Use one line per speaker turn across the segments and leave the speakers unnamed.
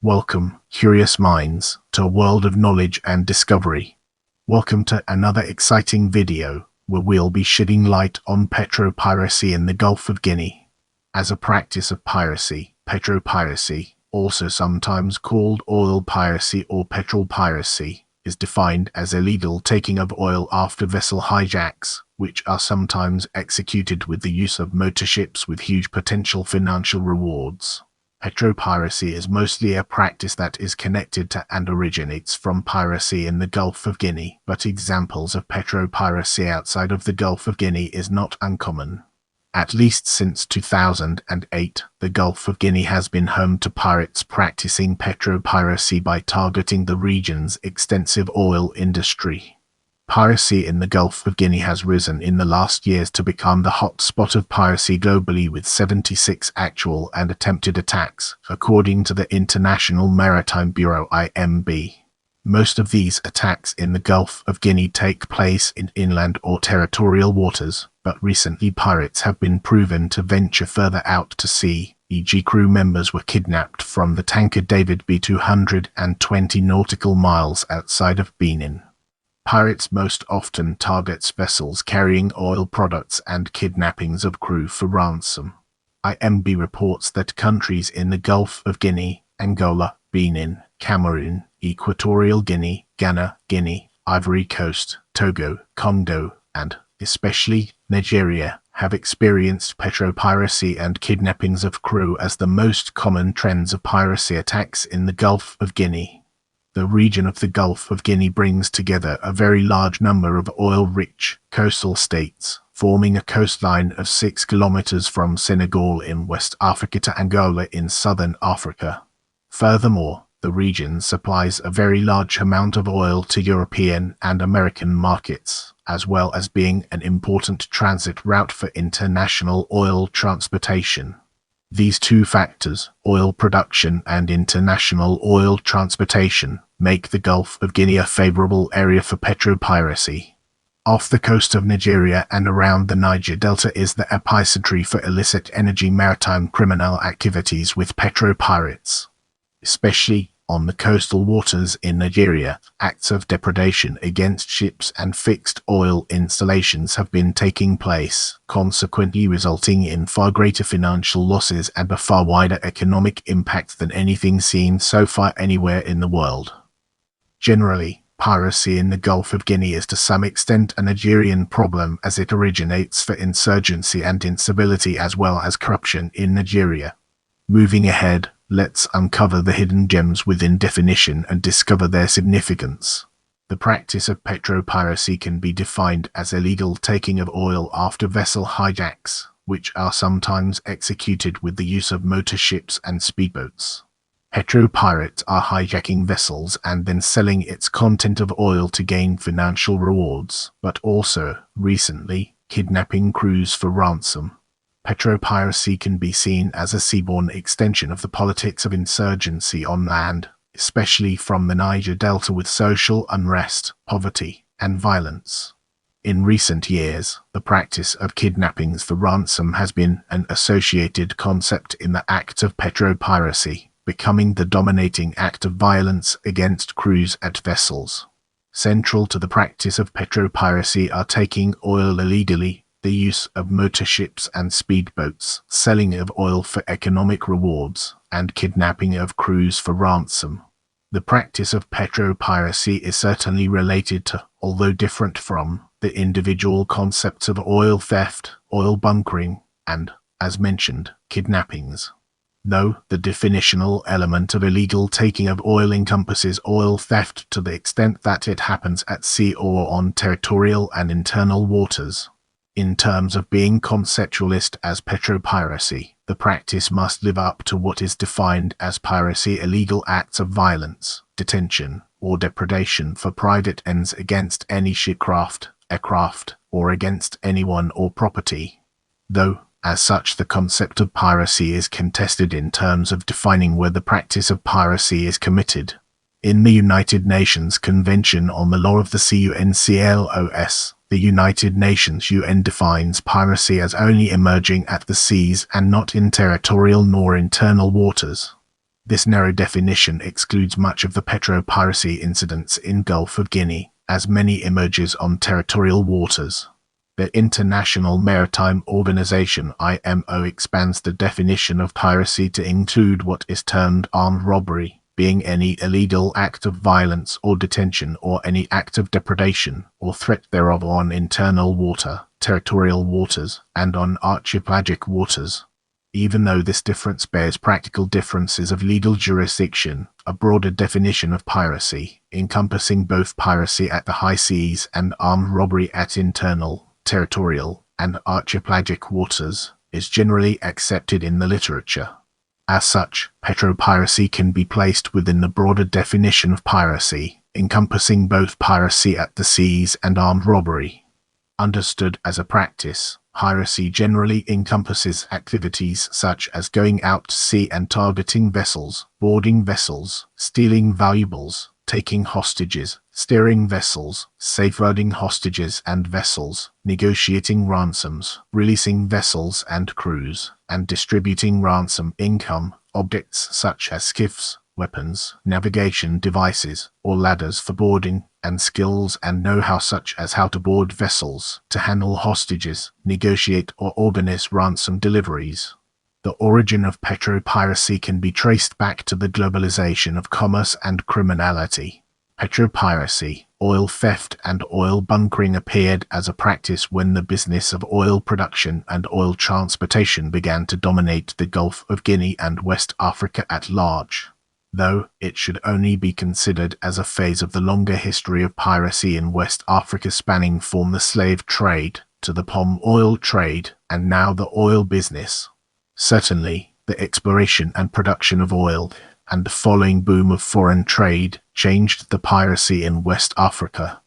Welcome, curious minds, to a world of knowledge and discovery. Welcome to another exciting video, where we'll be shedding light on petro-piracy in the Gulf of Guinea. As a practice of piracy, petro-piracy, also sometimes called oil piracy or petrol piracy, is defined as illegal taking of oil after vessel hijacks, which are sometimes executed with the use of motorships with huge potential financial rewards. Petro-piracy is mostly a practice that is connected to and originates from piracy in the Gulf of Guinea, but examples of petro-piracy outside of the Gulf of Guinea is not uncommon. At least since 2008, the Gulf of Guinea has been home to pirates practicing petro-piracy by targeting the region's extensive oil industry. Piracy in the Gulf of Guinea has risen in the last years to become the hot spot of piracy globally, with 76 actual and attempted attacks, according to the International Maritime Bureau (IMB). Most of these attacks in the Gulf of Guinea take place in inland or territorial waters, but recently pirates have been proven to venture further out to sea, e.g. crew members were kidnapped from the tanker David B 220 nautical miles outside of Benin. Pirates most often targets vessels carrying oil products and kidnappings of crew for ransom. IMB reports that countries in the Gulf of Guinea, Angola, Benin, Cameroon, Equatorial Guinea, Ghana, Guinea, Ivory Coast, Togo, Congo, and, especially, Nigeria, have experienced petro-piracy and kidnappings of crew as the most common trends of piracy attacks in the Gulf of Guinea. The region of the Gulf of Guinea brings together a very large number of oil-rich coastal states, forming a coastline of 6 kilometers from Senegal in West Africa to Angola in southern Africa. Furthermore, the region supplies a very large amount of oil to European and American markets, as well as being an important transit route for international oil transportation. These two factors, oil production and international oil transportation, make the Gulf of Guinea a favorable area for petro-piracy. Off the coast of Nigeria and around the Niger Delta is the epicenter for illicit energy maritime criminal activities with petro-pirates. Especially on the coastal waters in Nigeria, acts of depredation against ships and fixed oil installations have been taking place, consequently resulting in far greater financial losses and a far wider economic impact than anything seen so far anywhere in the world. Generally, piracy in the Gulf of Guinea is to some extent a Nigerian problem, as it originates for insurgency and instability as well as corruption in Nigeria. Moving ahead, let's uncover the hidden gems within definition and discover their significance. The practice of petro-piracy can be defined as illegal taking of oil after vessel hijacks, which are sometimes executed with the use of motorships and speedboats. Petro-pirates are hijacking vessels and then selling its content of oil to gain financial rewards, but also, recently, kidnapping crews for ransom. Petro-piracy can be seen as a seaborne extension of the politics of insurgency on land, especially from the Niger Delta, with social unrest, poverty, and violence. In recent years, the practice of kidnappings for ransom has been an associated concept in the act of petro-piracy, becoming the dominating act of violence against crews at vessels. Central to the practice of petro-piracy are taking oil illegally, the use of motorships and speedboats, selling of oil for economic rewards, and kidnapping of crews for ransom. The practice of petro-piracy is certainly related to, although different from, the individual concepts of oil theft, oil bunkering, and, as mentioned, kidnappings. Though the definitional element of illegal taking of oil encompasses oil theft to the extent that it happens at sea or on territorial and internal waters. In terms of being conceptualist as petro-piracy, the practice must live up to what is defined as piracy: illegal acts of violence, detention, or depredation for private ends against any shipcraft, aircraft, or against anyone or property. Though, as such, the concept of piracy is contested in terms of defining where the practice of piracy is committed. In the United Nations Convention on the Law of the Sea (UNCLOS), the United Nations UN defines piracy as only emerging at the seas and not in territorial nor internal waters. This narrow definition excludes much of the petro-piracy incidents in Gulf of Guinea, as many emerges on territorial waters. The International Maritime Organization (IMO) expands the definition of piracy to include what is termed armed robbery, being any illegal act of violence or detention or any act of depredation or threat thereof on internal water, territorial waters, and on archipelagic waters. Even though this difference bears practical differences of legal jurisdiction, a broader definition of piracy, encompassing both piracy at the high seas and armed robbery at internal, territorial, and archipelagic waters, is generally accepted in the literature. As such, petro-piracy can be placed within the broader definition of piracy, encompassing both piracy at the seas and armed robbery. Understood as a practice, piracy generally encompasses activities such as going out to sea and targeting vessels, boarding vessels, stealing valuables, taking hostages, steering vessels, safeguarding hostages and vessels, negotiating ransoms, releasing vessels and crews, and distributing ransom income, objects such as skiffs, weapons, navigation devices, or ladders for boarding, and skills and know-how such as how to board vessels, to handle hostages, negotiate or organize ransom deliveries. The origin of petro-piracy can be traced back to the globalization of commerce and criminality. Petro-piracy, oil theft and oil bunkering appeared as a practice when the business of oil production and oil transportation began to dominate the Gulf of Guinea and West Africa at large. Though it should only be considered as a phase of the longer history of piracy in West Africa spanning from the slave trade to the palm oil trade and now the oil business. Certainly, the exploration and production of oil and the following boom of foreign trade changed the piracy in West Africa.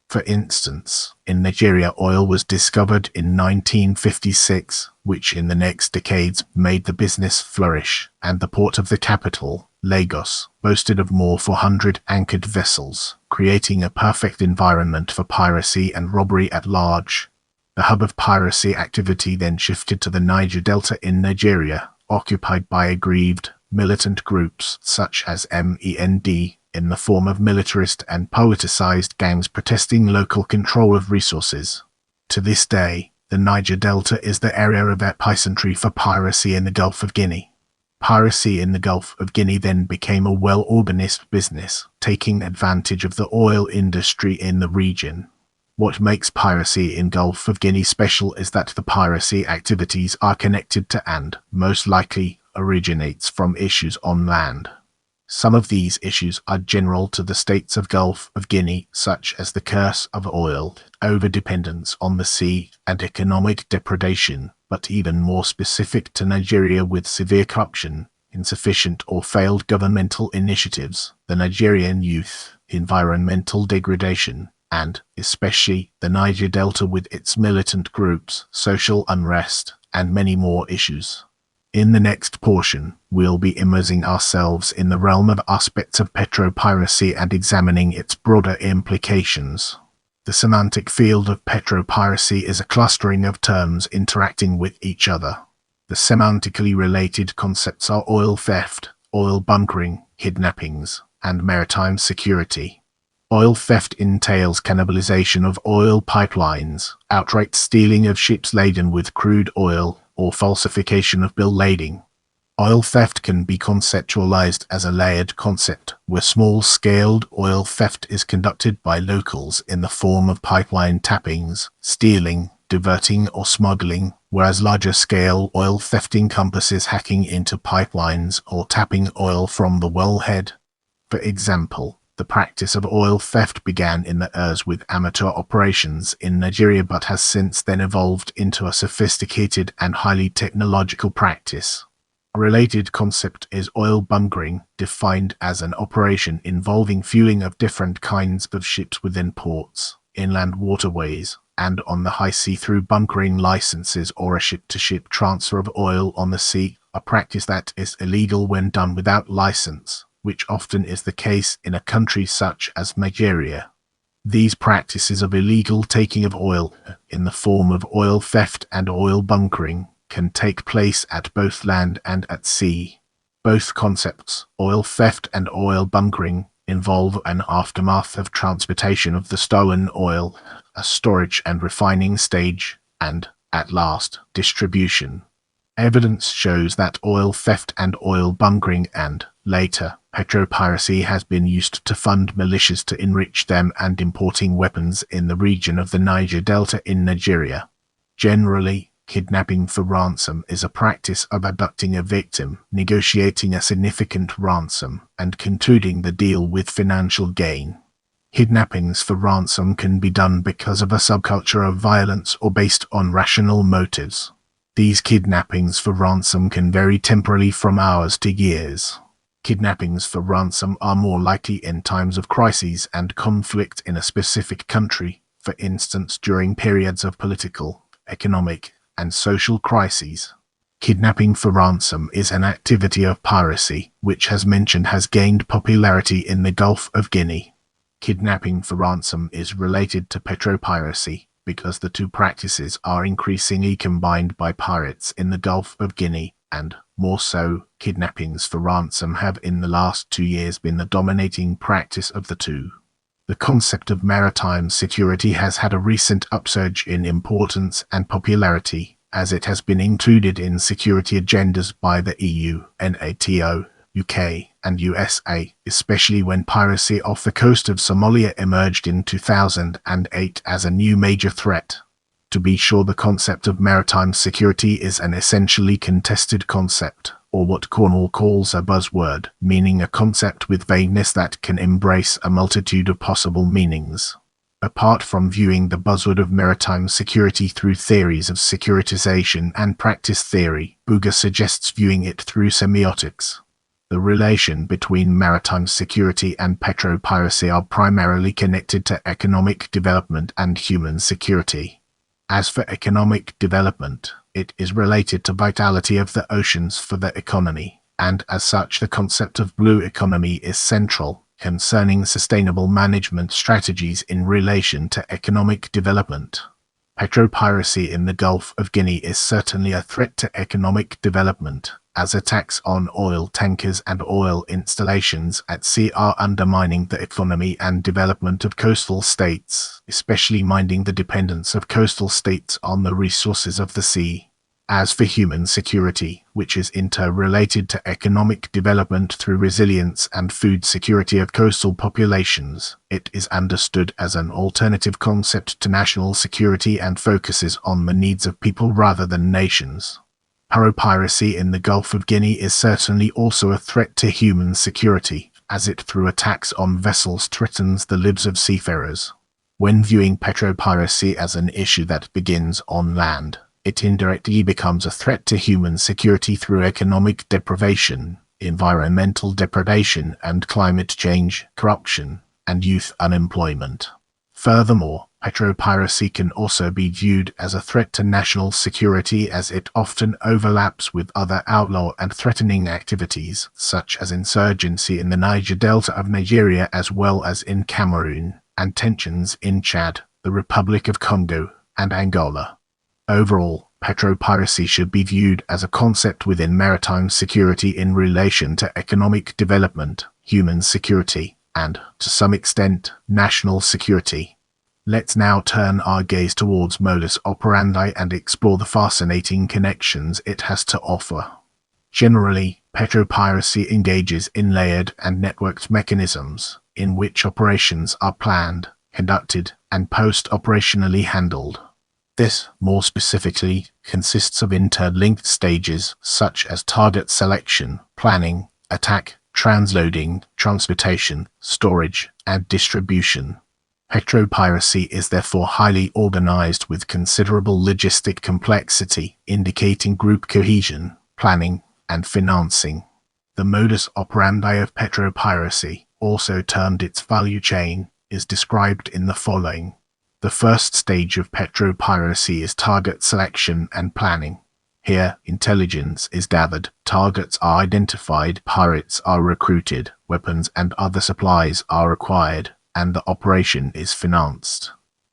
For instance, in Nigeria oil was discovered in 1956, which in the next decades made the business flourish, and the port of the capital, Lagos, boasted of more 400 anchored vessels, creating a perfect environment for piracy and robbery at large. The hub of piracy activity then shifted to the Niger Delta in Nigeria, occupied by aggrieved, militant groups such as MEND, in the form of militarist and politicized gangs protesting local control of resources. To this day, the Niger Delta is the area of epicentry for piracy in the Gulf of Guinea. Piracy in the Gulf of Guinea then became a well-organized business, taking advantage of the oil industry in the region. What makes piracy in Gulf of Guinea special is that the piracy activities are connected to and, most likely, originates from issues on land. Some of these issues are general to the states of Gulf of Guinea, such as the curse of oil, overdependence on the sea, and economic depredation, but even more specific to Nigeria with severe corruption, insufficient or failed governmental initiatives, the Nigerian youth, environmental degradation, and, especially, the Niger Delta with its militant groups, social unrest, and many more issues. In the next portion, we'll be immersing ourselves in the realm of aspects of petro-piracy and examining its broader implications. The semantic field of petro-piracy is a clustering of terms interacting with each other. The semantically related concepts are oil theft, oil bunkering, kidnappings, and maritime security. Oil theft entails cannibalization of oil pipelines, outright stealing of ships laden with crude oil, or falsification of bill lading. Oil theft can be conceptualized as a layered concept, where small-scaled oil theft is conducted by locals in the form of pipeline tappings, stealing, diverting, or smuggling, whereas larger-scale oil theft encompasses hacking into pipelines or tapping oil from the wellhead. For example, the practice of oil theft began in the years with amateur operations in Nigeria but has since then evolved into a sophisticated and highly technological practice. A related concept is oil bunkering, defined as an operation involving fueling of different kinds of ships within ports, inland waterways, and on the high sea through bunkering licenses or a ship-to-ship transfer of oil on the sea, a practice that is illegal when done without license, which often is the case in a country such as Nigeria. These practices of illegal taking of oil, in the form of oil theft and oil bunkering, can take place at both land and at sea. Both concepts, oil theft and oil bunkering, involve an aftermath of transportation of the stolen oil, a storage and refining stage, and, at last, distribution. Evidence shows that oil theft and oil bunkering and, later, petro-piracy has been used to fund militias to enrich them and importing weapons in the region of the Niger Delta in Nigeria. Generally, kidnapping for ransom is a practice of abducting a victim, negotiating a significant ransom, and concluding the deal with financial gain. Kidnappings for ransom can be done because of a subculture of violence or based on rational motives. These kidnappings for ransom can vary temporally from hours to years. Kidnappings for ransom are more likely in times of crises and conflict in a specific country, for instance during periods of political, economic, and social crises. Kidnapping for ransom is an activity of piracy, which as mentioned has gained popularity in the Gulf of Guinea. Kidnapping for ransom is related to petro-piracy because the two practices are increasingly combined by pirates in the Gulf of Guinea, and, more so, kidnappings for ransom have in the last 2 years been the dominating practice of the two. The concept of maritime security has had a recent upsurge in importance and popularity, as it has been included in security agendas by the EU, NATO, UK, and USA, especially when piracy off the coast of Somalia emerged in 2008 as a new major threat. To be sure, the concept of maritime security is an essentially contested concept, or what Cornwall calls a buzzword, meaning a concept with vagueness that can embrace a multitude of possible meanings. Apart from viewing the buzzword of maritime security through theories of securitization and practice theory, Buga suggests viewing it through semiotics. The relation between maritime security and petro-piracy are primarily connected to economic development and human security. As for economic development, it is related to vitality of the oceans for the economy, and as such the concept of blue economy is central, concerning sustainable management strategies in relation to economic development. Petro-piracy in the Gulf of Guinea is certainly a threat to economic development, as attacks on oil tankers and oil installations at sea are undermining the economy and development of coastal states, especially minding the dependence of coastal states on the resources of the sea. As for human security, which is interrelated to economic development through resilience and food security of coastal populations, it is understood as an alternative concept to national security and focuses on the needs of people rather than nations. Petro-piracy in the Gulf of Guinea is certainly also a threat to human security, as it through attacks on vessels threatens the lives of seafarers. When viewing petro-piracy as an issue that begins on land, it indirectly becomes a threat to human security through economic deprivation, environmental degradation and climate change, corruption, and youth unemployment. Furthermore, petro-piracy can also be viewed as a threat to national security as it often overlaps with other outlaw and threatening activities, such as insurgency in the Niger Delta of Nigeria as well as in Cameroon, and tensions in Chad, the Republic of Congo, and Angola. Overall, petro-piracy should be viewed as a concept within maritime security in relation to economic development, human security, and, to some extent, national security. Let's now turn our gaze towards modus operandi and explore the fascinating connections it has to offer. Generally, petro-piracy engages in layered and networked mechanisms, in which operations are planned, conducted, and post-operationally handled. This, more specifically, consists of interlinked stages such as target selection, planning, attack, transloading, transportation, storage, and distribution. Petro-piracy is therefore highly organized with considerable logistic complexity, indicating group cohesion, planning, and financing. The modus operandi of petro-piracy, also termed its value chain, is described in the following. The first stage of petro-piracy is target selection and planning. Here, intelligence is gathered, targets are identified, pirates are recruited, weapons and other supplies are acquired, and the operation is financed.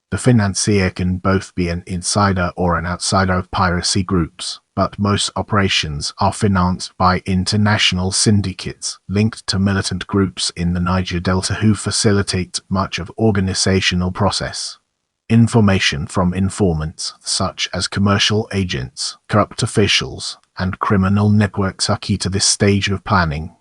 The financier can both be an insider or an outsider of piracy groups, but most operations are financed by international syndicates linked to militant groups in the Niger Delta who facilitate much of organizational process. Information from informants, such as commercial agents, corrupt officials, and criminal networks are key to this stage of planning.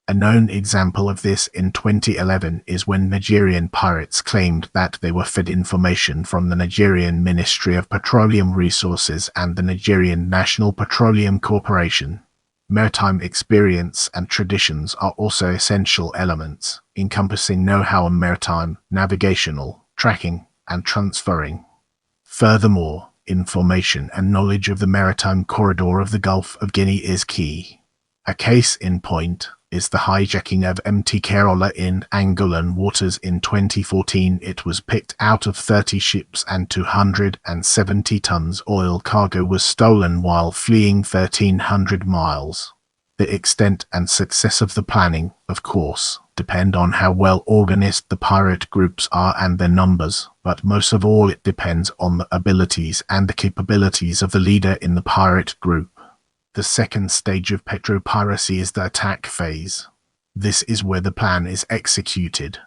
A known example of this in 2011 is when Nigerian pirates claimed that they were fed information from the Nigerian Ministry of Petroleum Resources and the Nigerian National Petroleum Corporation. Maritime experience and traditions are also essential elements, encompassing know-how in maritime, navigational, tracking, and transferring. Furthermore, information and knowledge of the maritime corridor of the Gulf of Guinea is key. A case in point is the hijacking of MT Carola in Angolan waters in 2014. It was picked out of 30 ships and 270 tons oil cargo was stolen while fleeing 1,300 miles. The extent and success of the planning, of course, depend on how well organized the pirate groups are and their numbers, but most of all it depends on the abilities and the capabilities of the leader in the pirate group. The second stage of petro-piracy is the attack phase. This is where the plan is executed.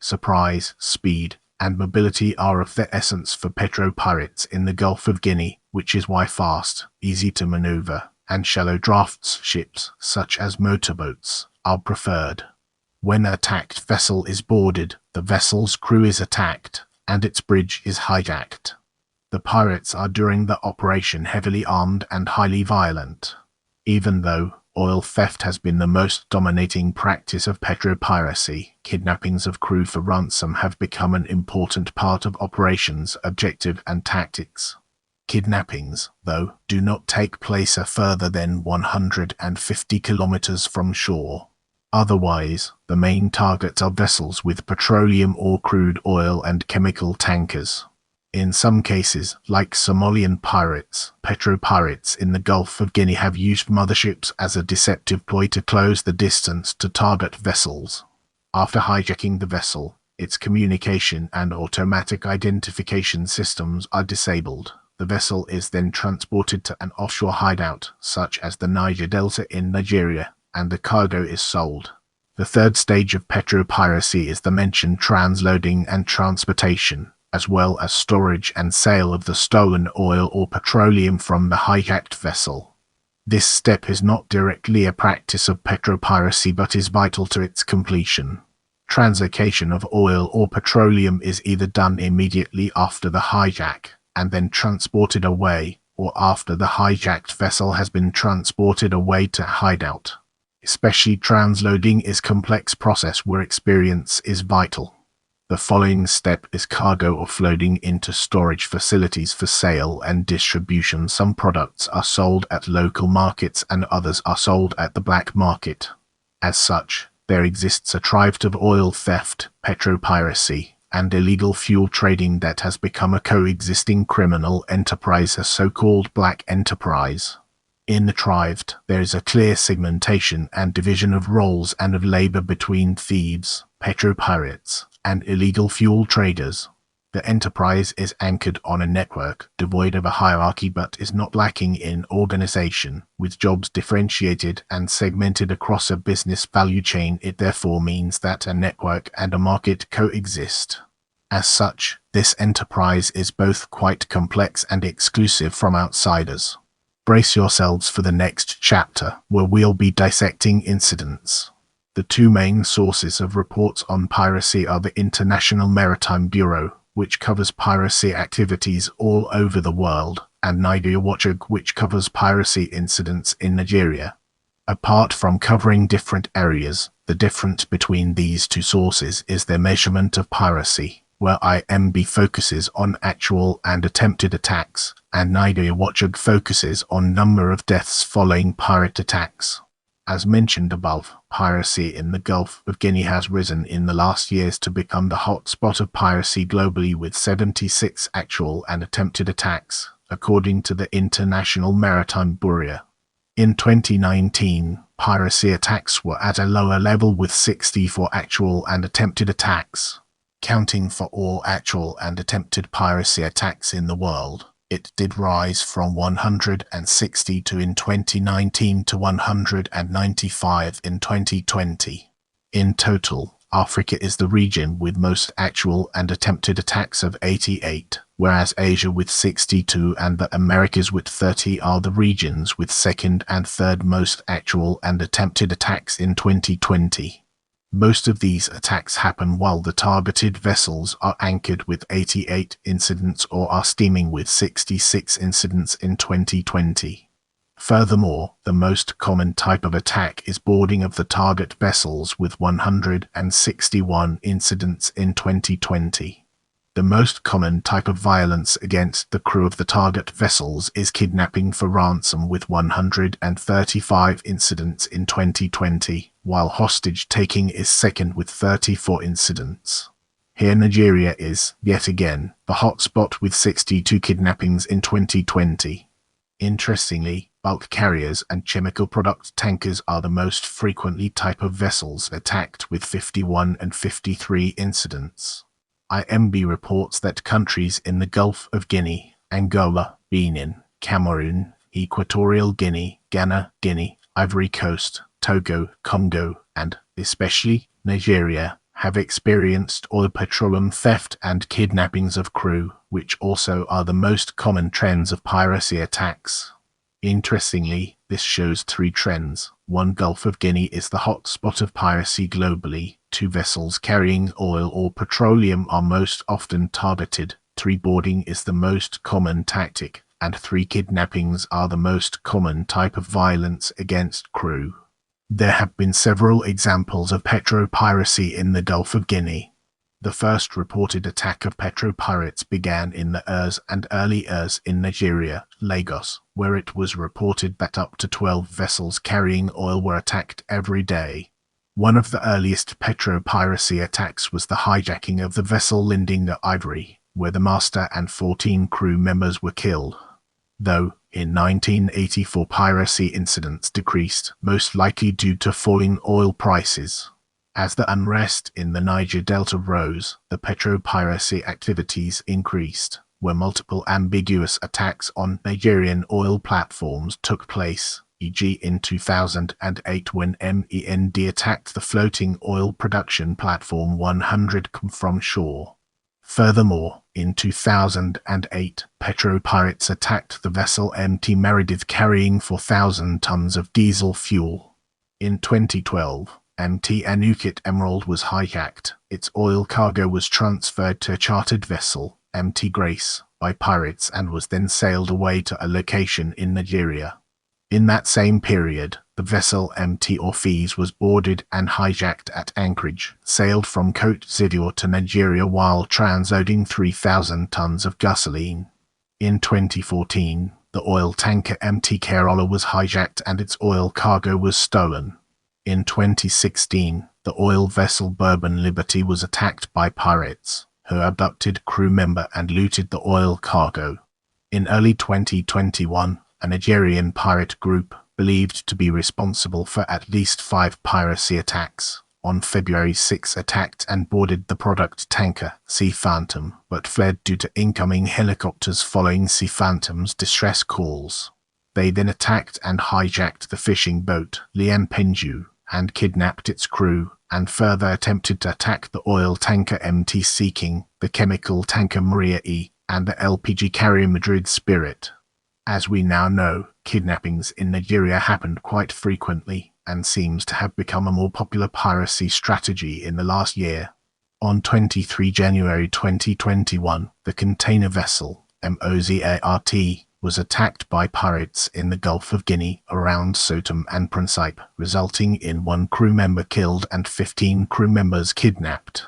Surprise, speed, and mobility are of the essence for petro-pirates in the Gulf of Guinea, which is why fast, easy to maneuver, and shallow drafts ships, such as motorboats, are preferred. When an attacked vessel is boarded, the vessel's crew is attacked, and its bridge is hijacked. The pirates are during the operation heavily armed and highly violent. Even though oil theft has been the most dominating practice of petro-piracy, kidnappings of crew for ransom have become an important part of operations, objective and tactics. Kidnappings, though, do not take place further than 150 kilometers from shore. Otherwise, the main targets are vessels with petroleum or crude oil and chemical tankers. In some cases, like Somalian pirates, petro-pirates in the Gulf of Guinea have used motorships as a deceptive ploy to close the distance to target vessels. After hijacking the vessel, its communication and automatic identification systems are disabled. The vessel is then transported to an offshore hideout, such as the Niger Delta in Nigeria, and the cargo is sold. The third stage of petro-piracy is the mentioned transloading and transportation, as well as storage and sale of the stolen oil or petroleum from the hijacked vessel. This step is not directly a practice of petro-piracy but is vital to its completion. Translocation of oil or petroleum is either done immediately after the hijack and then transported away, or after the hijacked vessel has been transported away to hideout. Especially transloading is a complex process where experience is vital. The following step is cargo offloading into storage facilities for sale and distribution. Some products are sold at local markets and others are sold at the black market. As such, there exists a trend of oil theft, petro-piracy, and illegal fuel trading that has become a coexisting criminal enterprise, a so-called black enterprise. In the trend, there is a clear segmentation and division of roles and of labor between thieves, petro-pirates, and illegal fuel traders. The enterprise is anchored on a network, devoid of a hierarchy but is not lacking in organization, with jobs differentiated and segmented across a business value chain. It therefore means that a network and a market coexist. As such, this enterprise is both quite complex and exclusive from outsiders. Brace yourselves for the next chapter, where we'll be dissecting incidents. The two main sources of reports on piracy are the International Maritime Bureau, which covers piracy activities all over the world, and Niger Watch, which covers piracy incidents in Nigeria. Apart from covering different areas, the difference between these two sources is their measurement of piracy, where IMB focuses on actual and attempted attacks, and Niger Watch focuses on number of deaths following pirate attacks. As mentioned above, piracy in the Gulf of Guinea has risen in the last years to become the hot spot of piracy globally, with 76 actual and attempted attacks, according to the International Maritime Bureau. In 2019, piracy attacks were at a lower level with 64 actual and attempted attacks. Counting for all actual and attempted piracy attacks in the world, it did rise from 162 in 2019 to 195 in 2020. In total, Africa is the region with most actual and attempted attacks of 88, whereas Asia with 62 and the Americas with 30 are the regions with second and third most actual and attempted attacks in 2020. Most of these attacks happen while the targeted vessels are anchored with 88 incidents or are steaming with 66 incidents in 2020. Furthermore, the most common type of attack is boarding of the target vessels with 161 incidents in 2020. The most common type of violence against the crew of the target vessels is kidnapping for ransom with 135 incidents in 2020, while hostage-taking is second with 34 incidents. Here Nigeria is, yet again, the hotspot with 62 kidnappings in 2020. Interestingly, bulk carriers and chemical product tankers are the most frequently type of vessels attacked with 51 and 53 incidents. IMB reports that countries in the Gulf of Guinea, Angola, Benin, Cameroon, Equatorial Guinea, Ghana, Guinea, Ivory Coast, Togo, Congo, and, especially, Nigeria, have experienced oil petroleum theft and kidnappings of crew, which also are the most common trends of piracy attacks. Interestingly, this shows three trends. 1. Gulf of Guinea is the hot spot of piracy globally. 2. Vessels carrying oil or petroleum are most often targeted. 3. Boarding is the most common tactic. And 3. Kidnappings are the most common type of violence against crew. There have been several examples of petro-piracy in the Gulf of Guinea. The first reported attack of petro-pirates began in the Urs and early Urs in Nigeria, Lagos, where it was reported that up to 12 vessels carrying oil were attacked every day. One of the earliest petro-piracy attacks was the hijacking of the vessel Lindinga Ivory, where the master and 14 crew members were killed. Though, in 1984 piracy incidents decreased, most likely due to falling oil prices. As the unrest in the Niger Delta rose, the petro-piracy activities increased, where multiple ambiguous attacks on Nigerian oil platforms took place, e.g. in 2008 when MEND attacked the floating oil production platform 100 km from shore. Furthermore, in 2008, petro-pirates attacked the vessel MT Meredith carrying 4,000 tons of diesel fuel. In 2012, MT Anukit Emerald was hijacked. Its oil cargo was transferred to a chartered vessel, MT Grace, by pirates and was then sailed away to a location in Nigeria. In that same period, the vessel MT Orpheus was boarded and hijacked at Anchorage, sailed from Cote d'Ivoire to Nigeria while transloading 3,000 tons of gasoline. In 2014, the oil tanker MT Kerala was hijacked and its oil cargo was stolen. In 2016, the oil vessel Bourbon Liberty was attacked by pirates, who abducted crew member and looted the oil cargo. In early 2021, a Nigerian pirate group, believed to be responsible for at least 5 piracy attacks, on February 6 attacked and boarded the product tanker Sea Phantom, but fled due to incoming helicopters following Sea Phantom's distress calls. They then attacked and hijacked the fishing boat Lian Penju and kidnapped its crew, and further attempted to attack the oil tanker MT Seeking, the chemical tanker Maria E, and the LPG carrier Madrid Spirit. As we now know, kidnappings in Nigeria happened quite frequently, and seems to have become a more popular piracy strategy in the last year. On 23 January 2021, the container vessel, Mozart, was attacked by pirates in the Gulf of Guinea around Sotom and Principe, resulting in 1 crew member killed and 15 crew members kidnapped.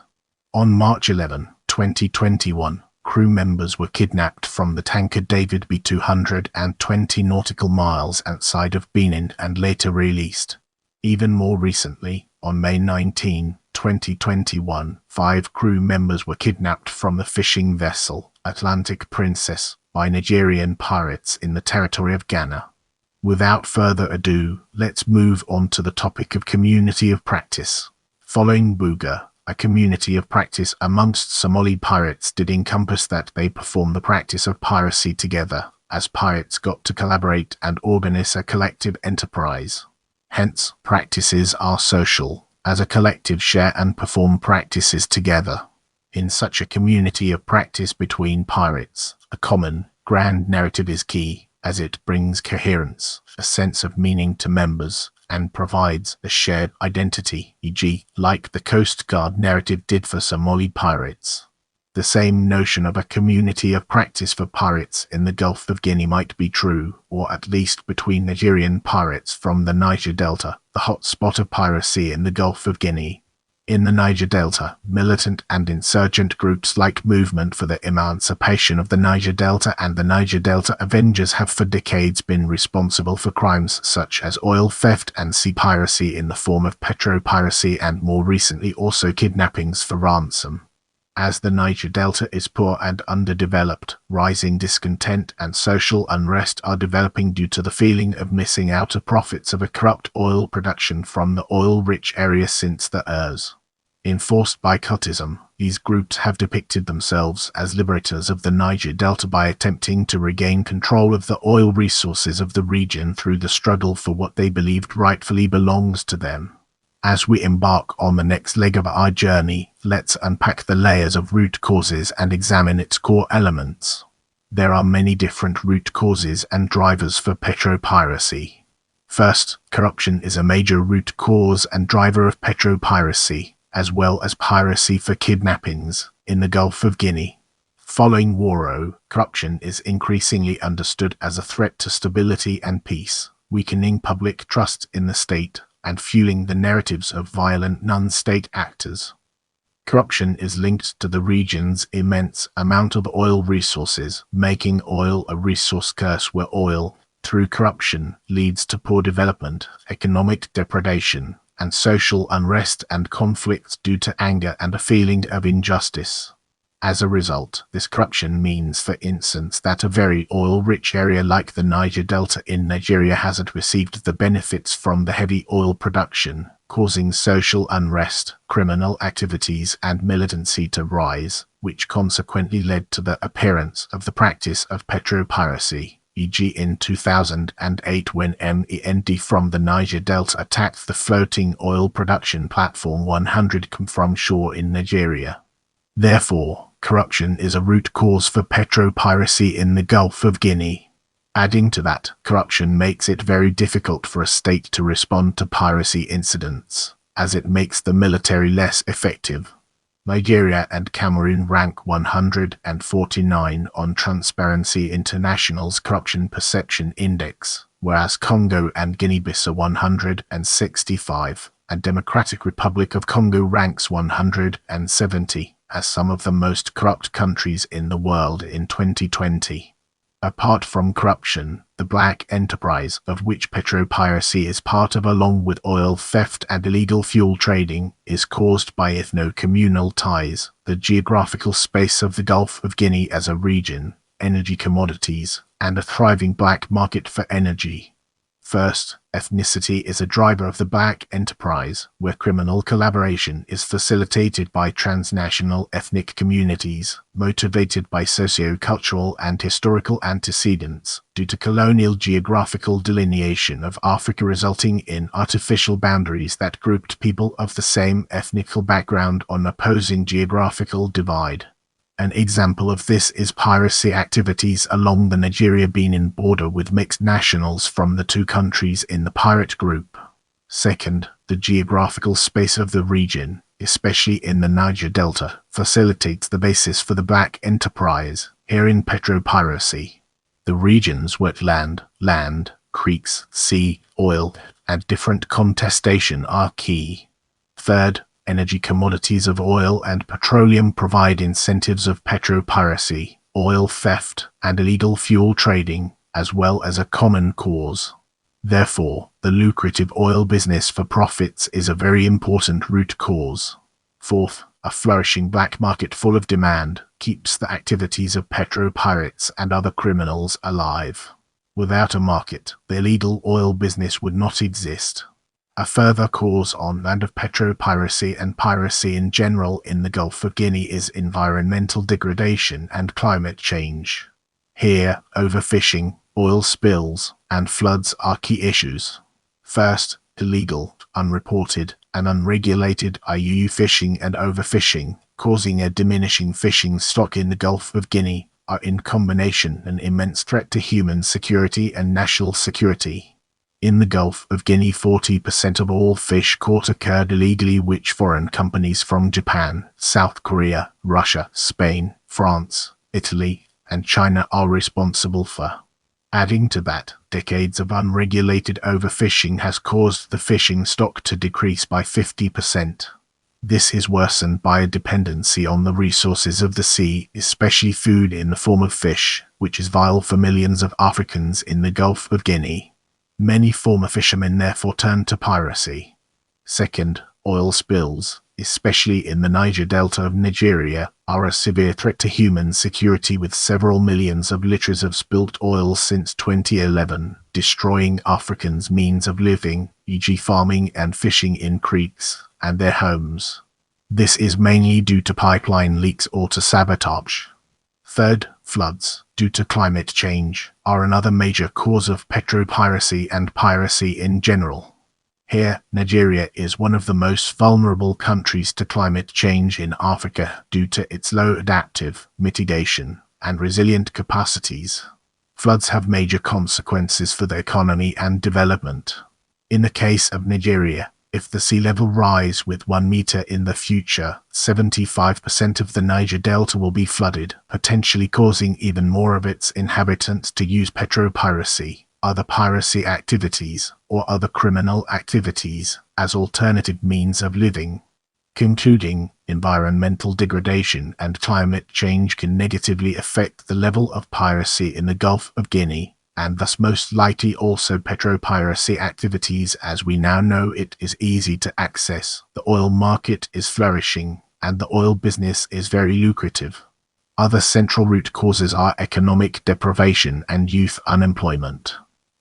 On March 11, 2021, crew members were kidnapped from the tanker David B 220 nautical miles outside of Benin and later released. Even more recently, on May 19, 2021, 5 crew members were kidnapped from the fishing vessel Atlantic Princess by Nigerian pirates in the territory of Ghana. Without further ado, let's move on to the topic of community of practice. Following Buga, A community of practice amongst Somali pirates did encompass that they perform the practice of piracy together, as pirates got to collaborate and organize a collective enterprise. Hence, practices are social, as a collective share and perform practices together. In such a community of practice between pirates, a common, grand narrative is key, as it brings coherence, a sense of meaning to members, and provides a shared identity, e.g., like the Coast Guard narrative did for Somali pirates. The same notion of a community of practice for pirates in the Gulf of Guinea might be true, or at least between Nigerian pirates from the Niger Delta, the hot spot of piracy in the Gulf of Guinea. In the Niger Delta, militant and insurgent groups like Movement for the Emancipation of the Niger Delta and the Niger Delta Avengers have for decades been responsible for crimes such as oil theft and sea piracy in the form of petro-piracy and more recently also kidnappings for ransom. As the Niger Delta is poor and underdeveloped, rising discontent and social unrest are developing due to the feeling of missing out of profits of a corrupt oil production from the oil-rich area since the years. Enforced by cultism, these groups have depicted themselves as liberators of the Niger Delta by attempting to regain control of the oil resources of the region through the struggle for what they believed rightfully belongs to them. As we embark on the next leg of our journey, let's unpack the layers of root causes and examine its core elements. There are many different root causes and drivers for petro-piracy. First, corruption is a major root cause and driver of petro-piracy, as well as piracy for kidnappings, in the Gulf of Guinea. Following war, corruption is increasingly understood as a threat to stability and peace, weakening public trust in the state, and fueling the narratives of violent non-state actors. Corruption is linked to the region's immense amount of oil resources, making oil a resource curse where oil, through corruption, leads to poor development, economic depredation, and social unrest and conflicts due to anger and a feeling of injustice. As a result, this corruption means, for instance, that a very oil-rich area like the Niger Delta in Nigeria hasn't received the benefits from the heavy oil production, causing social unrest, criminal activities and militancy to rise, which consequently led to the appearance of the practice of petro-piracy, e.g. in 2008 when MEND from the Niger Delta attacked the floating oil production platform 100 km from shore in Nigeria. Therefore, corruption is a root cause for petro-piracy in the Gulf of Guinea. Adding to that, corruption makes it very difficult for a state to respond to piracy incidents, as it makes the military less effective. Nigeria and Cameroon rank 149 on Transparency International's Corruption Perception Index, whereas Congo and Guinea-Bissau 165, and Democratic Republic of Congo ranks 170. As some of the most corrupt countries in the world in 2020. Apart from corruption, the black enterprise of which petro-piracy is part of along with oil theft and illegal fuel trading is caused by ethno-communal ties, the geographical space of the Gulf of Guinea as a region, energy commodities, and a thriving black market for energy. First, ethnicity is a driver of the black enterprise, where criminal collaboration is facilitated by transnational ethnic communities, motivated by socio-cultural and historical antecedents, due to colonial geographical delineation of Africa resulting in artificial boundaries that grouped people of the same ethnical background on opposing geographical divide. An example of this is piracy activities along the Nigeria-Benin border with mixed nationals from the two countries in the pirate group. Second, the geographical space of the region, especially in the Niger Delta, facilitates the basis for the black enterprise, here in petro-piracy. The region's wetland, land, creeks, sea, oil, and different contestation are key. Third, energy commodities of oil and petroleum provide incentives of petro-piracy, oil theft, and illegal fuel trading, as well as a common cause. Therefore, the lucrative oil business for profits is a very important root cause. Fourth, a flourishing black market full of demand keeps the activities of petro-pirates and other criminals alive. Without a market, the illegal oil business would not exist. A further cause on land of petro-piracy and piracy in general in the Gulf of Guinea is environmental degradation and climate change. Here, overfishing, oil spills, and floods are key issues. First, illegal, unreported, and unregulated IUU fishing and overfishing, causing a diminishing fishing stock in the Gulf of Guinea, are in combination an immense threat to human security and national security. In the Gulf of Guinea, 40% of all fish caught occurred illegally, which foreign companies from Japan, South Korea, Russia, Spain, France, Italy, and China are responsible for. Adding to that, decades of unregulated overfishing has caused the fishing stock to decrease by 50%. This is worsened by a dependency on the resources of the sea, especially food in the form of fish, which is vital for millions of Africans in the Gulf of Guinea. Many former fishermen therefore turn to piracy. Second, oil spills, especially in the Niger Delta of Nigeria, are a severe threat to human security, with several millions of liters of spilt oil since 2011, destroying Africans' means of living, e.g. farming and fishing in creeks, and their homes. This is mainly due to pipeline leaks or to sabotage. Third, floods, due to climate change, are another major cause of petro-piracy and piracy in general. Here, Nigeria is one of the most vulnerable countries to climate change in Africa due to its low adaptive, mitigation, and resilient capacities. Floods have major consequences for the economy and development. In the case of Nigeria, if the sea level rise with 1 meter in the future, 75% of the Niger Delta will be flooded, potentially causing even more of its inhabitants to use petro-piracy, other piracy activities, or other criminal activities as alternative means of living. Concluding, environmental degradation and climate change can negatively affect the level of piracy in the Gulf of Guinea, and thus most likely also petro-piracy activities. As we now know, it is easy to access, the oil market is flourishing, and the oil business is very lucrative. Other central root causes are economic deprivation and youth unemployment.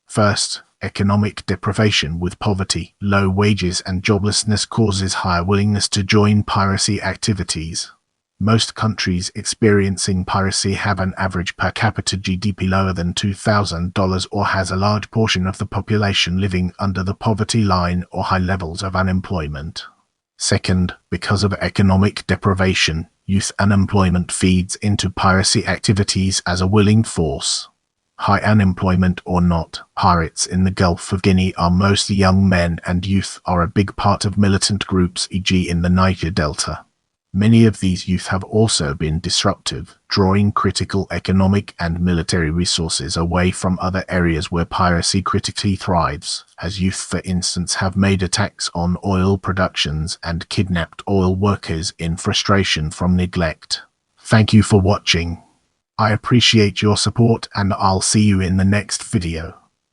First, economic deprivation with poverty, low wages and joblessness causes higher willingness to join piracy activities. Most countries experiencing piracy have an average per capita GDP lower than $2,000 or has a large portion of the population living under the poverty line or high levels of unemployment. Second, because of economic deprivation, youth unemployment feeds into piracy activities as a willing force. High unemployment or not, pirates in the Gulf of Guinea are mostly young men, and youth are a big part of militant groups, e.g. in the Niger Delta. Many of these youth have also been disruptive, drawing critical economic and military resources away from other areas where piracy critically thrives, as youth, for instance, have made attacks on oil productions and kidnapped oil workers in frustration from neglect. Thank you for watching. I appreciate your support, and I'll see you in the next video.